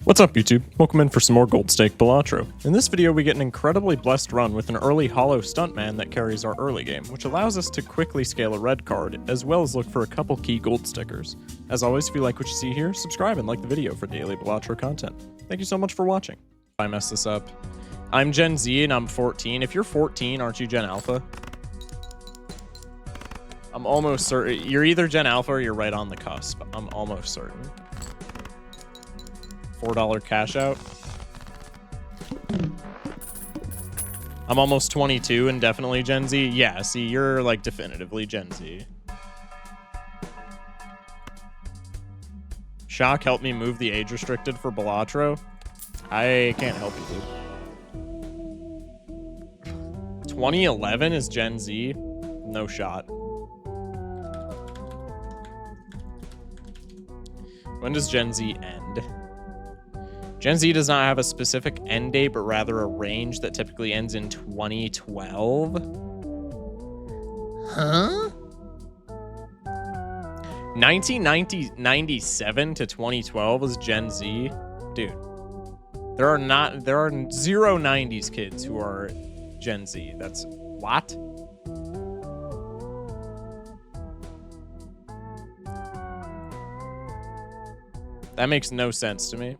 What's up, YouTube? Welcome in for some more Gold Stake Balatro. In this video, we get an incredibly blessed run with an early hollow stuntman that carries our early game, which allows us to quickly scale a red card, as well as look for a couple key gold stickers. As always, if you like what you see here, subscribe and like the video for daily Balatro content. Thank you so much for watching. If I mess this up. I'm Gen Z and I'm 14. If you're 14, aren't you Gen Alpha? I'm almost certain. You're either Gen Alpha or you're right on the cusp. I'm almost certain. $4 cash out. I'm almost 22 and definitely Gen Z. Yeah, see, you're like definitively Gen Z. Shock, help me move the age restricted for Balatro. I can't help you, dude. 2011 is Gen Z? No shot. When does Gen Z end? Gen Z does not have a specific end date, but rather a range that typically ends in 2012. Huh? 1997 to 2012 is Gen Z. Dude, there are zero 90s kids who are Gen Z. That's what? That makes no sense to me.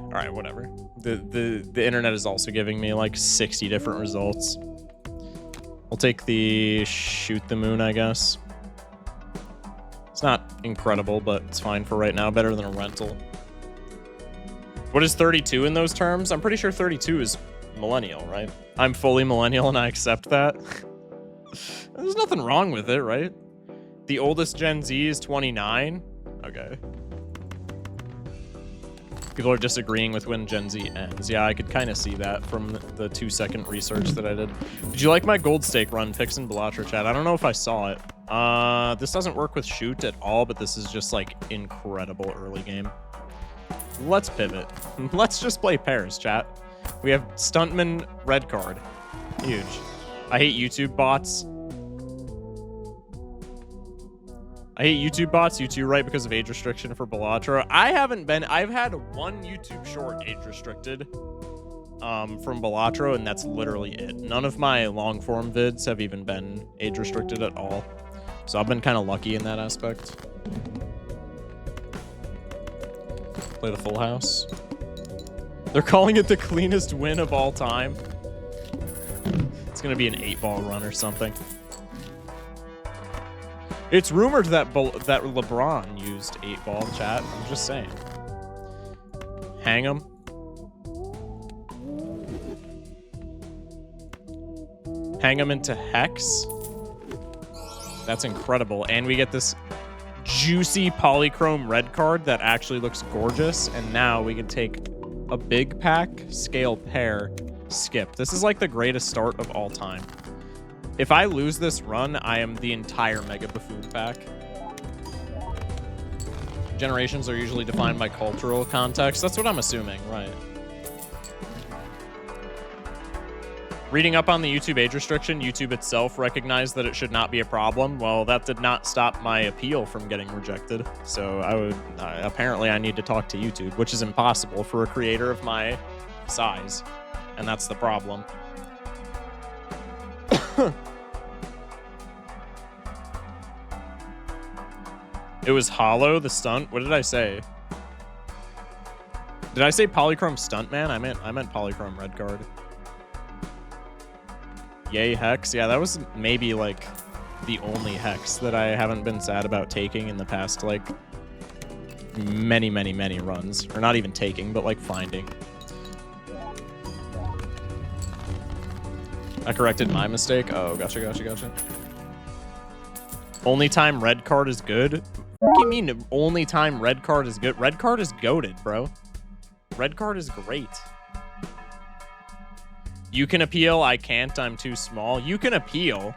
All right, whatever. The internet is also giving me like 60 different results. I'll take the shoot the moon, I guess. It's not incredible, but it's fine for right now. Better than a rental. What is 32 in those terms? I'm pretty sure 32 is millennial, right? I'm fully millennial and I accept that. There's nothing wrong with it, right? The oldest Gen Z is 29. Okay. People are disagreeing with when Gen Z ends. Yeah, I could kind of see that from the 2-second research that I did. Did you like my gold stake run, Pix and Balatro chat? I don't know if I saw it. This doesn't work with shoot at all, but this is just like incredible early game. Let's pivot. Let's just play pairs, chat. We have Stuntman red card. Huge. I hate YouTube bots. I hate YouTube bots. You too, right? Because of age restriction for Balatro. I've had one YouTube short age restricted from Balatro, and that's literally it. None of my long form vids have even been age restricted at all. So I've been kind of lucky in that aspect. Play the full house. They're calling it the cleanest win of all time. It's going to be an 8-ball run or something. It's rumored that that LeBron used 8-ball, chat. I'm just saying. Hang him. Hang him into Hex. That's incredible. And we get this juicy polychrome red card that actually looks gorgeous. And now we can take a big pack, scale pair, skip. This is like the greatest start of all time. If I lose this run, I am the entire Mega Buffoon pack. Generations are usually defined by cultural context. That's what I'm assuming, right? Reading up on the YouTube age restriction, YouTube itself recognized that it should not be a problem. Well, that did not stop my appeal from getting rejected. So apparently I need to talk to YouTube, which is impossible for a creator of my size. And that's the problem. It was hollow, the stunt. What did I say? Did I say polychrome stuntman? I meant polychrome red card. Yay, Hex. Yeah, that was maybe like the only Hex that I haven't been sad about taking in the past like many runs. Or not even taking, but like finding. I corrected my mistake. Oh, gotcha. Only time red card is good? What do you mean only time red card is good? Red card is goated, bro. Red card is great. You can appeal. I can't. I'm too small. You can appeal.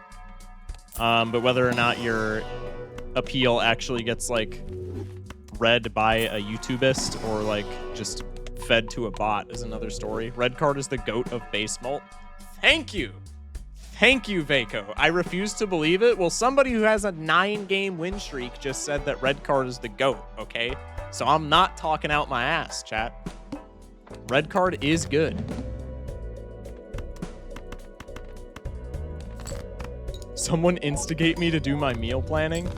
But whether or not your appeal actually gets like read by a YouTubist or like just fed to a bot is another story. Red card is the goat of base mult. Thank you. Thank you, Vaco. I refuse to believe it. Well, somebody who has a 9-game win streak just said that red card is the GOAT, okay? So I'm not talking out my ass, chat. Red card is good. Someone instigate me to do my meal planning.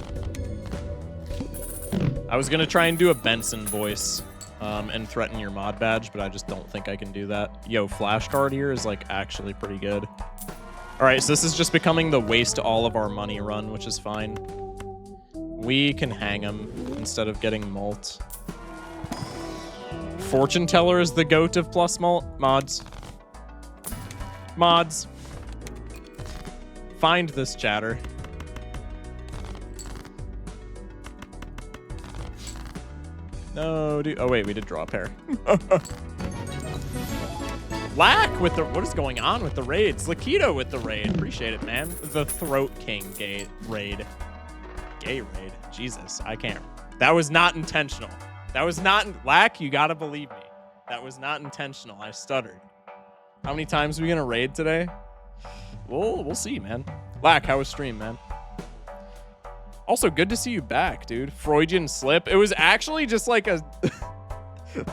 I was gonna try and do a Benson voice and threaten your mod badge, but I just don't think I can do that. Yo, flashcard here is like actually pretty good. All right, so this is just becoming the waste all of our money run, which is fine. We can hang him instead of getting mult. Fortune teller is the goat of plus mult mods. Mods. Find this chatter. No, dude. Oh, wait, we did draw a pair. Lack with the... What is going on with the raids? Lakido with the raid. Appreciate it, man. The Throat King gay raid. Gay raid. Jesus, I can't. That was not intentional. That was not... Lack, you gotta believe me. That was not intentional. I stuttered. How many times are we gonna raid today? We'll see, man. Lack, how was stream, man? Also, good to see you back, dude. Freudian slip. It was actually just like a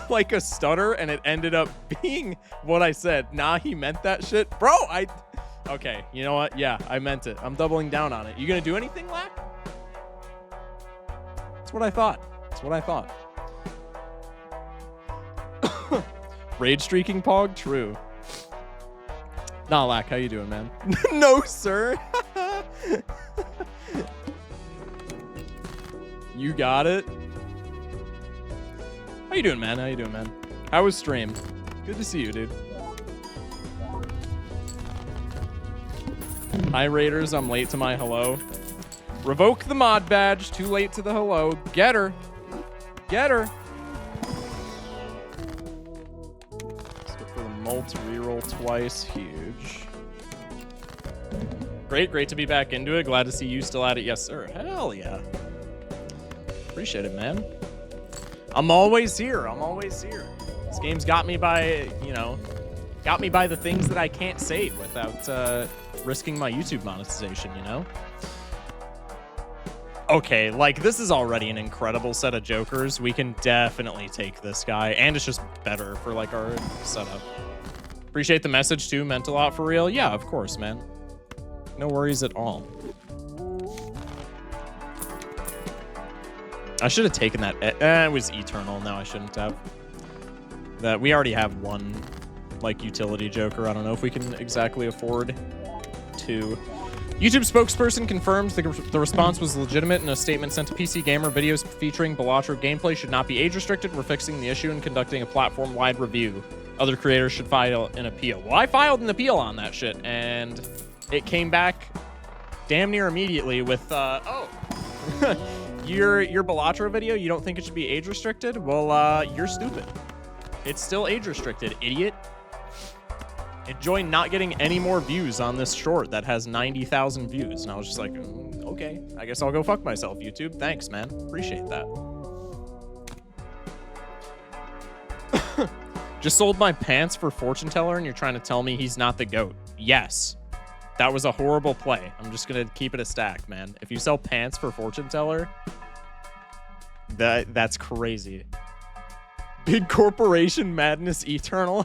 like a stutter, and it ended up being what I said. Nah, he meant that shit. Bro, okay, you know what? Yeah, I meant it. I'm doubling down on it. You gonna do anything, Lack? That's what I thought. That's what I thought. Raid streaking Pog? True. Nah, Lack, how you doing, man? No, sir. You got it. How you doing, man? How you doing, man? How was stream? Good to see you, dude. Hi, Raiders. I'm late to my hello. Revoke the mod badge. Too late to the hello. Get her. Get her. Let's go for the mult reroll twice. Huge. Great to be back into it. Glad to see you still at it. Yes, sir. Hell yeah. Appreciate it, man. I'm always here. I'm always here. This game's got me by, you know, got me by the things that I can't say without risking my YouTube monetization, you know? Okay, like, this is already an incredible set of jokers. We can definitely take this guy, and it's just better for, like, our setup. Appreciate the message, too. Meant a lot for real. Yeah, of course, man. No worries at all. I should have taken that. It was Eternal. No, I shouldn't have. That we already have one, like, utility joker. I don't know if we can exactly afford two. YouTube spokesperson confirmed the response was legitimate in a statement sent to PC Gamer. Videos featuring Balatro gameplay should not be age restricted. We're fixing the issue and conducting a platform-wide review. Other creators should file an appeal. Well, I filed an appeal on that shit, and it came back damn near immediately with, oh, your Balatro video, you don't think it should be age restricted? Well, you're stupid. It's still age restricted, idiot. Enjoy not getting any more views on this short that has 90,000 views. And I was just like, okay, I guess I'll go fuck myself, YouTube. Thanks, man. Appreciate that. Just sold my pants for fortune teller and you're trying to tell me he's not the GOAT. Yes. That was a horrible play. I'm just going to keep it a stack, man. If you sell pants for fortune teller, that's crazy. Big corporation madness eternal.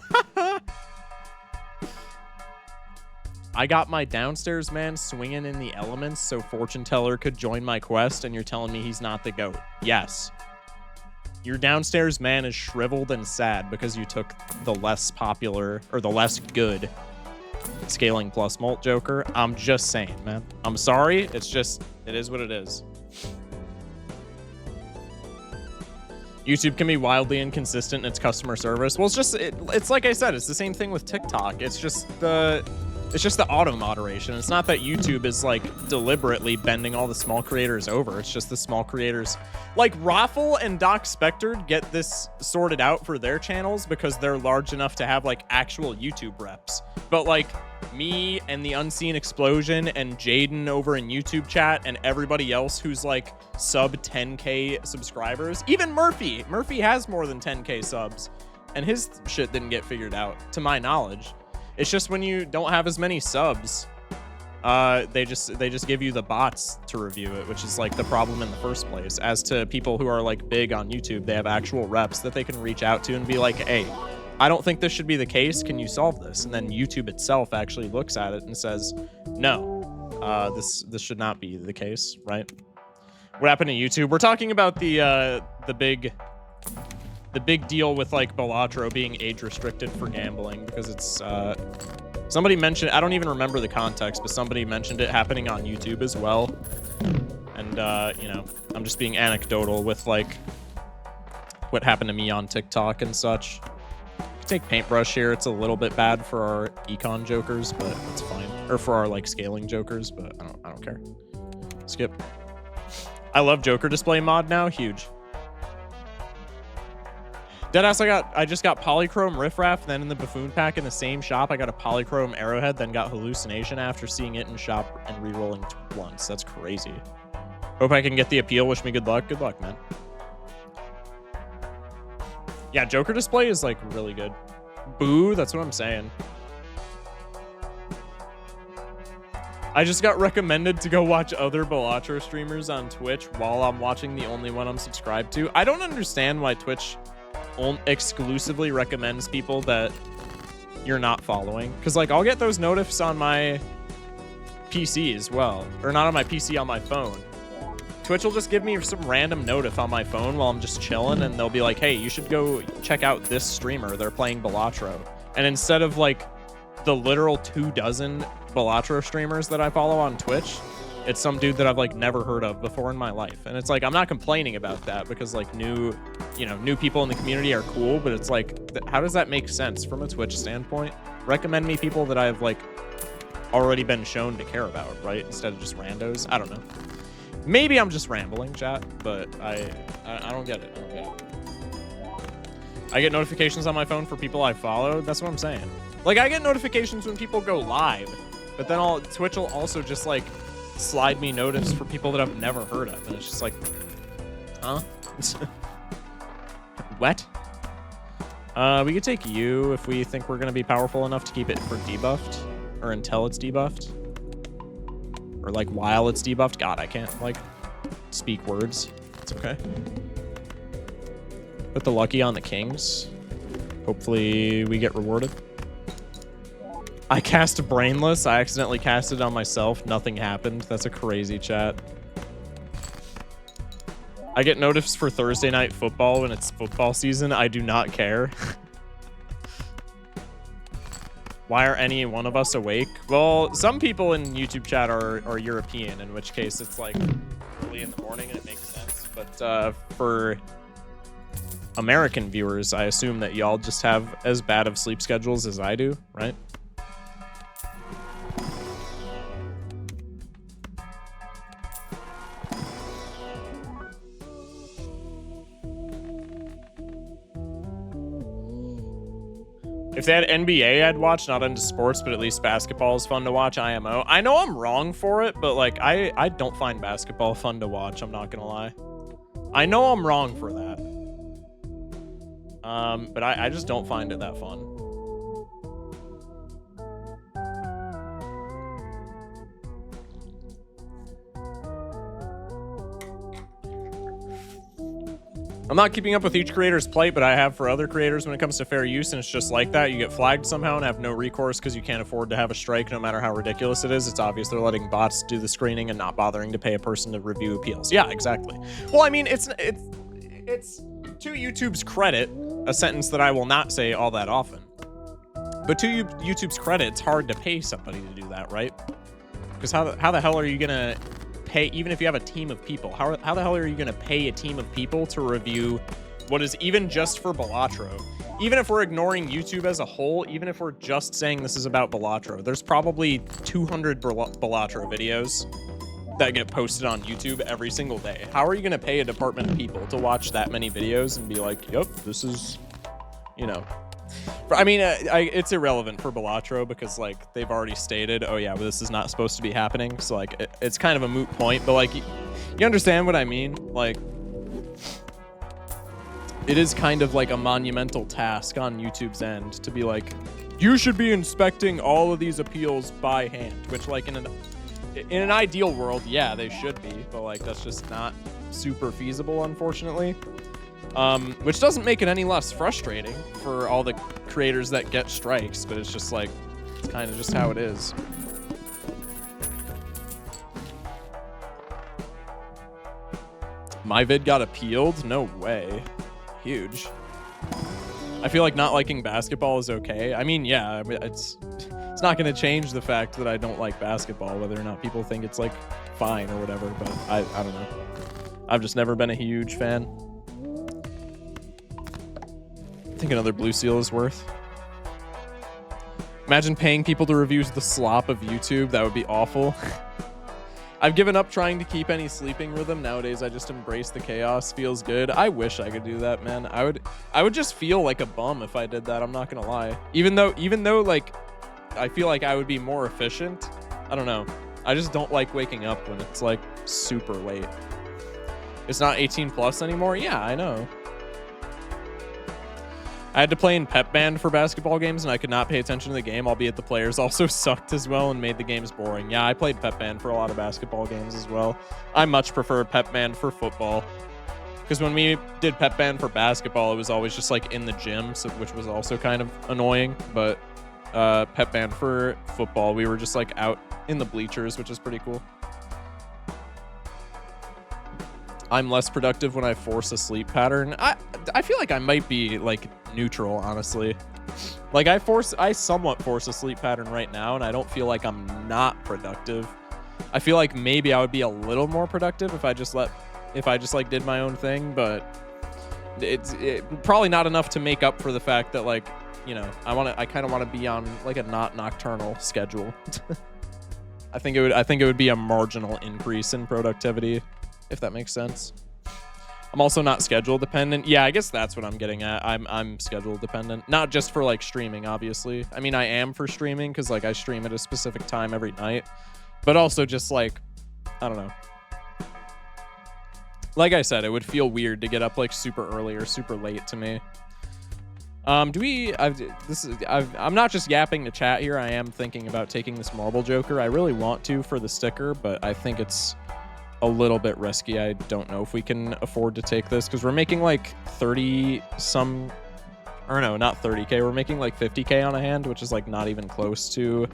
I got my downstairs man swinging in the elements so fortune teller could join my quest, and you're telling me he's not the GOAT. Yes. Your downstairs man is shriveled and sad because you took the less popular, or the less good scaling plus mult joker. I'm just saying, man. I'm sorry. It's just, it is what it is. YouTube can be wildly inconsistent in its customer service. Well, it's just, it's like I said, it's the same thing with TikTok. It's just the auto moderation. It's not that YouTube is like deliberately bending all the small creators over. It's just the small creators like Raffle and Doc Spectre get this sorted out for their channels because they're large enough to have like actual YouTube reps. But like me and the Unseen Explosion and Jaden over in YouTube chat and everybody else who's like sub 10K subscribers, even Murphy has more than 10K subs and his shit didn't get figured out to my knowledge. It's just when you don't have as many subs, They just give you the bots to review it, which is like the problem in the first place. As to people who are like big on YouTube, they have actual reps that they can reach out to and be like, hey, I don't think this should be the case. Can you solve this? And then YouTube itself actually looks at it and says, no, this should not be the case, right? What happened to YouTube? We're talking about the big deal with like Balatro being age restricted for gambling because it's somebody mentioned, I don't even remember the context, but somebody mentioned it happening on YouTube as well. And you know, I'm just being anecdotal with like what happened to me on TikTok and such. Take paintbrush here. It's a little bit bad for our econ jokers, but it's fine. Or for our like scaling jokers, but I don't care. Skip. I love Joker display mod now. Huge. Deadass, I just got Polychrome Riffraff, then in the Buffoon pack in the same shop, I got a Polychrome Arrowhead, then got Hallucination after seeing it in shop and re-rolling once. That's crazy. Hope I can get the appeal. Wish me good luck. Good luck, man. Yeah, Joker display is like really good. Boo, that's what I'm saying. I just got recommended to go watch other Balatro streamers on Twitch while I'm watching the only one I'm subscribed to. I don't understand why Twitch exclusively recommends people that you're not following. Because, like, I'll get those notifs on my PC as well. Or not on my PC, on my phone. Twitch will just give me some random notif on my phone while I'm just chilling, and they'll be like, hey, you should go check out this streamer. They're playing Balatro. And instead of, like, the literal 24 Balatro streamers that I follow on Twitch, it's some dude that I've like never heard of before in my life. And it's like, I'm not complaining about that because like new people in the community are cool, but it's like, how does that make sense from a Twitch standpoint? Recommend me people that I've like already been shown to care about, right? Instead of just randos. I don't know. Maybe I'm just rambling, chat, but I don't get it. I don't get it. I get notifications on my phone for people I follow. That's what I'm saying. Like, I get notifications when people go live, but then Twitch will also just, like, slide me notifs for people that I've never heard of. And it's just like, huh? What? We could take you if we think we're going to be powerful enough to keep it for debuffed. Or until it's debuffed. Or, like, while it's debuffed. God, I can't, like, speak words. It's okay. Put the lucky on the kings. Hopefully we get rewarded. I cast Brainless. I accidentally cast it on myself. Nothing happened. That's a crazy chat. I get notifs for Thursday night football when it's football season. I do not care. Why are any one of us awake? Well, some people in YouTube chat are European, in which case it's like early in the morning and it makes sense. But for American viewers, I assume that y'all just have as bad of sleep schedules as I do, right? If they had NBA, I'd watch. Not into sports, but at least basketball is fun to watch. IMO. I know I'm wrong for it, but like I don't find basketball fun to watch. I'm not gonna lie. I know I'm wrong for that. But I just don't find it that fun. I'm not keeping up with each creator's plight, but I have for other creators when it comes to fair use, and it's just like that. You get flagged somehow and have no recourse because you can't afford to have a strike no matter how ridiculous it is. It's obvious they're letting bots do the screening and not bothering to pay a person to review appeals. Yeah, exactly. Well, I mean, it's to YouTube's credit, a sentence that I will not say all that often. But to YouTube's credit, it's hard to pay somebody to do that, right? Because how the hell are you going to pay, even if you have a team of people, how the hell are you going to pay a team of people to review what is even just for Balatro? Even if we're ignoring YouTube as a whole, even if we're just saying this is about Balatro, there's probably 200 Balatro videos that get posted on YouTube every single day. How are you going to pay a department of people to watch that many videos and be like, yep, this is, you know. I mean, it's irrelevant for Balatro because, like, they've already stated, oh, yeah, but this is not supposed to be happening. So, like, it's kind of a moot point. But, like, you understand what I mean? Like, it is kind of like a monumental task on YouTube's end to be like, you should be inspecting all of these appeals by hand, which like in an ideal world, yeah, they should be, but like that's just not super feasible, unfortunately. Which doesn't make it any less frustrating for all the creators that get strikes, but it's just like, it's kind of just how it is. My vid got appealed? No way. Huge. I feel like not liking basketball is okay. I mean, yeah, I mean, it's not going to change the fact that I don't like basketball, whether or not people think it's like fine or whatever, but I don't know. I've just never been a huge fan. I think another blue seal is worth. Imagine paying people to review the slop of YouTube. That would be awful. I've given up trying to keep any sleeping rhythm. Nowadays, I just embrace the chaos. Feels good. I wish I could do that, man. I would just feel like a bum if I did that. I'm not gonna lie. Even though like, I feel like I would be more efficient. I don't know. I just don't like waking up when it's like super late. It's not 18 plus anymore. Yeah, I know. I had to play in pep band for basketball games, and I could not pay attention to the game, albeit the players also sucked as well and made the games boring. Yeah, I played pep band for a lot of basketball games as well. I much prefer pep band for football, because when we did pep band for basketball, it was always just like in the gym, so, which was also kind of annoying. But pep band for football, we were just like out in the bleachers, which is pretty cool. I'm less productive when I force a sleep pattern. I feel like I might be like neutral, honestly. Like I somewhat force a sleep pattern right now, and I don't feel like I'm not productive. I feel like maybe I would be a little more productive if I just like did my own thing, but it's probably not enough to make up for the fact that, like, you know, I kind of want to be on like a not nocturnal schedule. I think it would be a marginal increase in productivity, if that makes sense. I'm also not schedule dependent. Yeah, I guess that's what I'm getting at. I'm schedule dependent, not just for like streaming, obviously. I mean, I am for streaming because like I stream at a specific time every night, but also just like, I don't know. Like I said, it would feel weird to get up like super early or super late to me. I'm not just yapping to chat here. I am thinking about taking this marble joker. I really want to for the sticker, but I think it's a little bit risky. I don't know if we can afford to take this because we're making like 30 some, or no, not 30k. We're making like 50k on a hand, which is like not even close to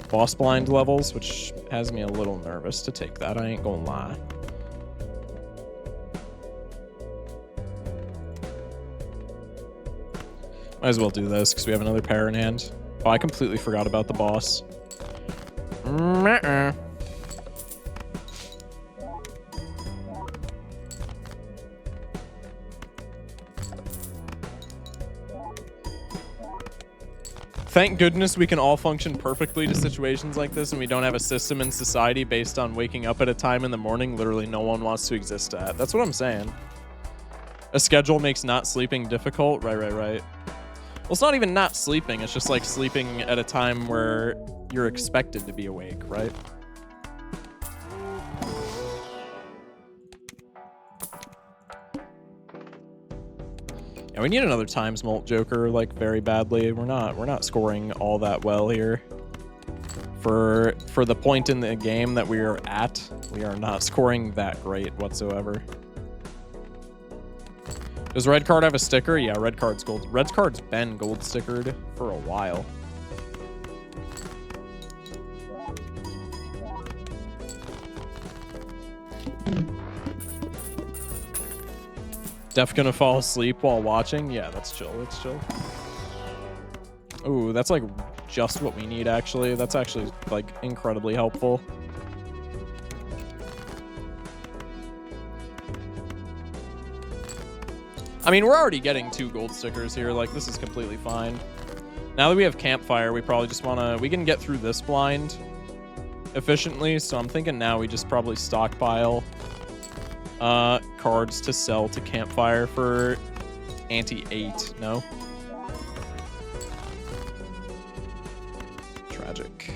boss blind levels, which has me a little nervous to take that. I ain't gonna lie. Might as well do this because we have another pair in hand. Oh, I completely forgot about the boss. Thank goodness we can all function perfectly to situations like this, and we don't have a system in society based on waking up at a time in the morning literally no one wants to exist at. That's what I'm saying. A schedule makes not sleeping difficult. Right. Well, it's not even not sleeping. It's just like sleeping at a time where you're expected to be awake, right? Yeah, we need another times molt joker like very badly. We're not scoring all that well here. For the point in the game that we are at, we are not scoring that great whatsoever. Does red card have a sticker? Yeah, red card's gold. Red card's been gold stickered for a while. Def gonna fall asleep while watching? Yeah, that's chill. That's chill. Ooh, that's like just what we need, actually. That's actually like incredibly helpful. I mean, we're already getting 2 gold stickers here. Like, this is completely fine. Now that we have campfire, we probably just want to... We can get through this blind efficiently, so I'm thinking now we just probably stockpile cards to sell to campfire for ante 8. No? Tragic.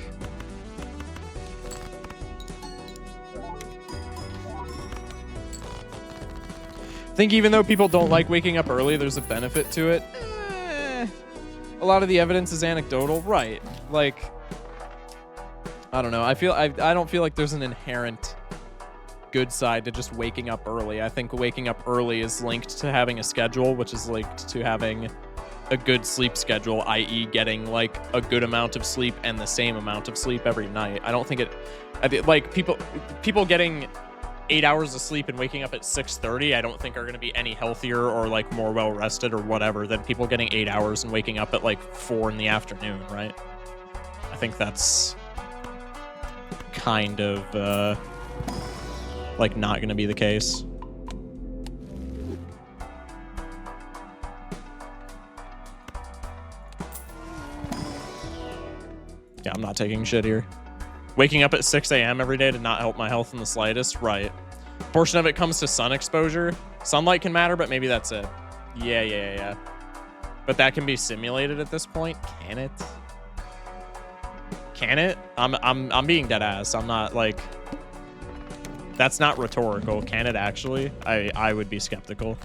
I think even though people don't like waking up early, there's a benefit to it. A lot of the evidence is anecdotal, right? Like, I don't know. I don't feel like there's an inherent good side to just waking up early. I think waking up early is linked to having a schedule, which is linked to having a good sleep schedule, i.e. getting like a good amount of sleep and the same amount of sleep every night. I don't think like people getting 8 hours of sleep and waking up at 6:30, I don't think are going to be any healthier or like more well rested or whatever than people getting 8 hours and waking up at like 4 in the afternoon, right? I think that's kind of like not going to be the case. Yeah, I'm not taking shit here. Waking up at 6 a.m. every day did not help my health in the slightest. Right. Portion of it comes to sun exposure. Sunlight can matter, but maybe that's it. Yeah. But that can be simulated at this point. Can it? Can it? I'm being dead ass. I'm not like... That's not rhetorical. Can it actually? I would be skeptical.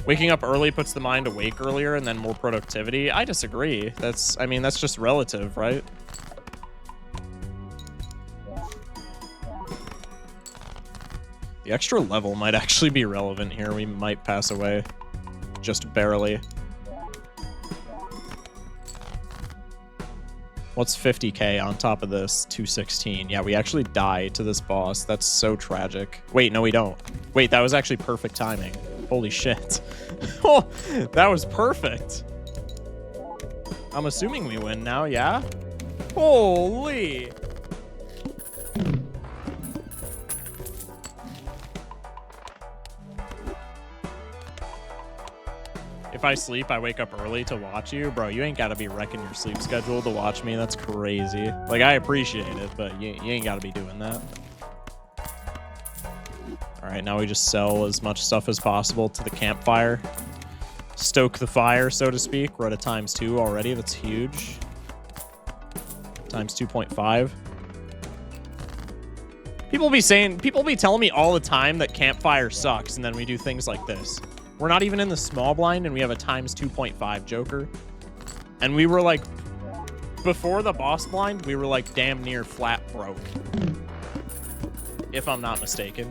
Waking up early puts the mind awake earlier and then more productivity. I disagree. That's just relative, right? The extra level might actually be relevant here. We might pass away. Just barely. What's 50k on top of this? 216. Yeah, we actually die to this boss. That's so tragic. Wait, no, we don't. Wait, that was actually perfect timing. Holy shit. Oh, that was perfect. I'm assuming we win now, yeah? Holy. If I sleep, I wake up early to watch you. Bro, you ain't got to be wrecking your sleep schedule to watch me. That's crazy. Like, I appreciate it, but you ain't got to be doing that. All right, now we just sell as much stuff as possible to the campfire. Stoke the fire, so to speak. We're at a ×2 already. That's huge. Times 2.5. People be telling me all the time that campfire sucks, and then we do things like this. We're not even in the small blind, and we have a ×2.5 Joker. And we were like, before the boss blind, we were like damn near flat broke. If I'm not mistaken.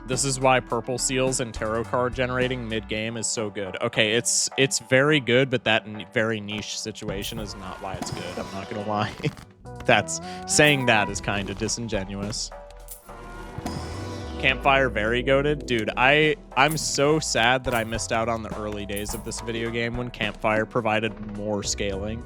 This is why purple seals and tarot card generating mid-game is so good. Okay, it's very good, but that very niche situation is not why it's good. I'm not gonna lie. Saying that is kind of disingenuous. Campfire very goated. Dude, I'm so sad that I missed out on the early days of this video game when Campfire provided more scaling.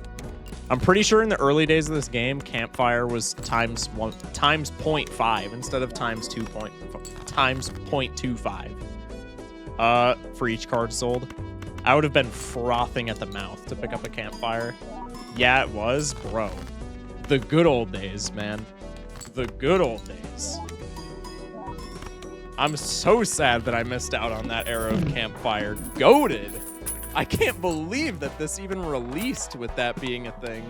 I'm pretty sure in the early days of this game, Campfire was times 0.5 instead of times 0.25. For each card sold. I would have been frothing at the mouth to pick up a Campfire. Yeah, it was, bro. The good old days, man. The good old days. I'm so sad that I missed out on that era of Campfire. Goated! I can't believe that this even released with that being a thing.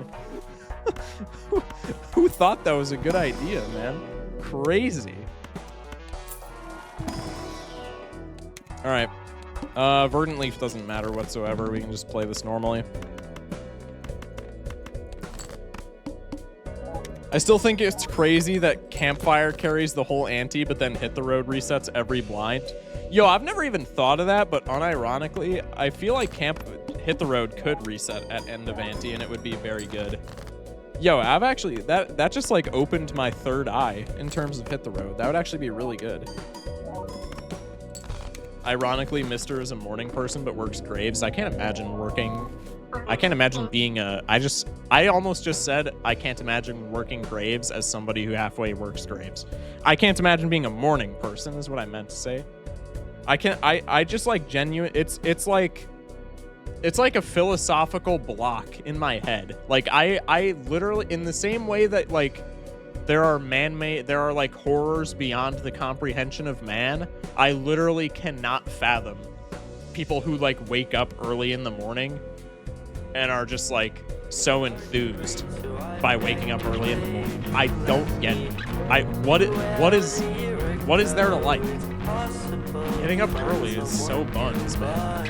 Who thought that was a good idea, man? Crazy. Alright. Verdant Leaf doesn't matter whatsoever. We can just play this normally. I still think it's crazy that Campfire carries the whole ante, but then Hit the Road resets every blind. Yo, I've never even thought of that, but unironically, I feel like Hit the Road could reset at end of ante, and it would be very good. Yo, I've actually... That just, like, opened my third eye in terms of Hit the Road. That would actually be really good. Ironically, Mister is a morning person, but works graves. I can't imagine working... I can't imagine being a... I almost just said I can't imagine working graves as somebody who halfway works graves. I can't imagine being a morning person is what I meant to say. I just like genuine... It's like a philosophical block in my head. Like I literally, in the same way that like there are like horrors beyond the comprehension of man, I literally cannot fathom people who like wake up early in the morning and are just like so enthused by waking up early in the morning. I don't get it. What is there to like? Getting up early is so buns, man.